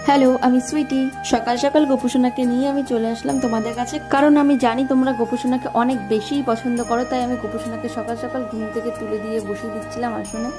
Hello, আমি সুইটি। সকাল সকাল গোপুসোনাকে নিয়ে আমি চলে আসলাম তোমাদের কাছে, কারণ আমি জানি তোমরা গোপুসোনাকে অনেক বেশিই পছন্দ করো। তাই আমি গোপুসোনাকে সকাল সকাল ঘুম থেকে তুলে দিয়ে বসিয়ে দিচ্ছিলাম আসনে।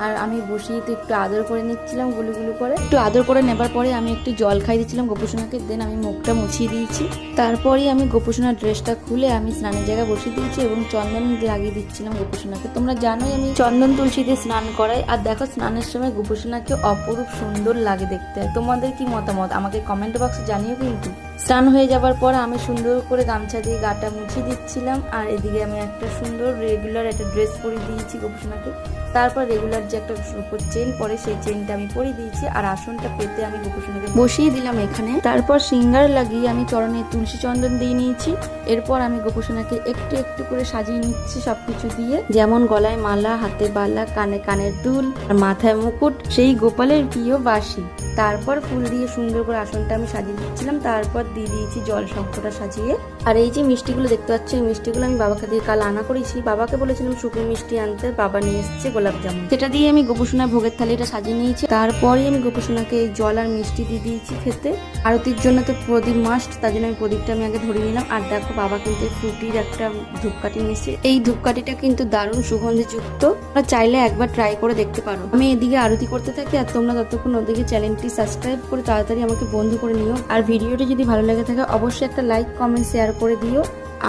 আর আমি বসিয়ে তো একটু আদর করে নিচ্ছিলাম, গুলু গুলু করে। একটু আদর করে নেবার পরে আমি একটু জল খাই দিচ্ছিলাম গোপুসোনাকে। দেন আমি মুখটা মুছিয়ে দিয়েছি। তারপরেই আমি গোপুসোনার ড্রেসটা খুলে আমি স্নানের জায়গায় বসিয়ে দিয়েছি এবং চন্দন লাগিয়ে দিচ্ছিলাম গোপুসোনাকে। তোমরা জানোই আমি চন্দন তুলসী দিয়ে স্নান করাই। আর দেখো, স্নানের সময় গোপুসোনাকে অপরূপ সুন্দর লাগে দেখতে। তোমাদের কি মতামত আমাকে কমেন্ট বক্সে জানিও কিন্তু। স্নান হয়ে যাবার পর আমি সুন্দর করে গামছা দিয়ে গাটা মুছে দিচ্ছিলাম। আর এদিকে আমি একটা সুন্দর রেগুলার একটা ড্রেস পরিয়ে দিয়েছি গোপুসোনাকে। তারপর রেগুলার যে একটা উপর চেন পরে সেই চেনটা আমি পরিয়ে দিয়েছি। আর আসনটা পেতে আমি গোপুসোনাকে বসিয়ে দিলাম এখানে। তারপর সিঙ্গার লাগিয়ে আমি চরণে তুলসী চন্দন দিয়ে নিয়েছি। এরপর আমি গোপুসোনাকে একটু একটু করে সাজিয়ে নিচ্ছি সবকিছু দিয়ে, যেমন গলায় মালা, হাতে বালা, কানে কানের দুল, আর মাথায় মুকুট, সেই গোপালের প্রিয় বাঁশি। তারপর ফুল দিয়ে সুন্দর করে আসনটা আমি সাজিয়ে দিচ্ছিলাম। তারপর দিয়ে দিয়েছি জল শঙ্খটা সাজিয়ে। আর এই যে মিষ্টিগুলো দেখতে পাচ্ছি, এই মিষ্টিগুলো আমি বাবাকে দিয়ে কাল আনা করেছি। বাবাকে বলেছিলাম শুকনো মিষ্টি আনতে, বাবা নিয়ে এসেছে গোলাপ জামুন। সেটা দিয়ে আমি গোপুসোনার ভোগের থালিটা সাজিয়ে নিয়েছি। তারপরে আমি গোপুসোনাকে এই জল আর মিষ্টি দিয়ে দিয়েছি খেতে। আরতির জন্য তো প্রদীপ মাস্ট, তার জন্য আমি প্রদীপটা আমি আগে ধরে নিলাম। আর দেখো, বাবা কিন্তু ফ্রুটির একটা ধূপকাঠি নিয়েছে। এই ধূপকাঠিটা কিন্তু দারুণ সুগন্ধিযুক্ত, তোমরা চাইলে একবার ট্রাই করে দেখতে পারো। আমি এদিকে আরতি করতে থাকি, আর তোমরা ততক্ষণ ওদিকে চ্যানেলটি সাবস্ক্রাইব করে তাড়াতাড়ি আমাকে বন্ধু করে নিও। আর ভিডিওটি যদি ভালো লেগে থাকে অবশ্যই একটা লাইক, কমেন্ট, শেয়ার করে দিও।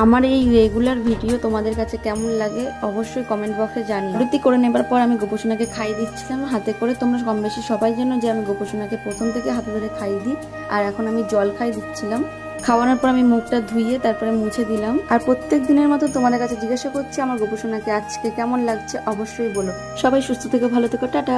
আমার এই রেগুলার ভিডিও তোমাদের কাছে কেমন লাগে অবশ্যই কমেন্ট বক্সে জানিও। আরতি করে নেবার পর আমি গোপুসোনাকে খাইয়ে দিচ্ছিলাম হাতে করে। তোমরা কম বেশি সবাই জানো যে আমি গোপুসোনাকে প্রথম থেকে হাতে ধরে খাইয়ে দিই। আর এখন আমি জল খাই দিচ্ছিলাম। খাওয়ানোর পর আমি মুখটা ধুইয়ে তারপরে মুছে দিলাম। আর প্রত্যেক দিনের মতো তোমাদের কাছে জিজ্ঞাসা করছি আমার গোপুসোনাকে আজকে কেমন লাগছে অবশ্যই বলো। সবাই সুস্থ থেকো, ভালো থেকো, টাটা।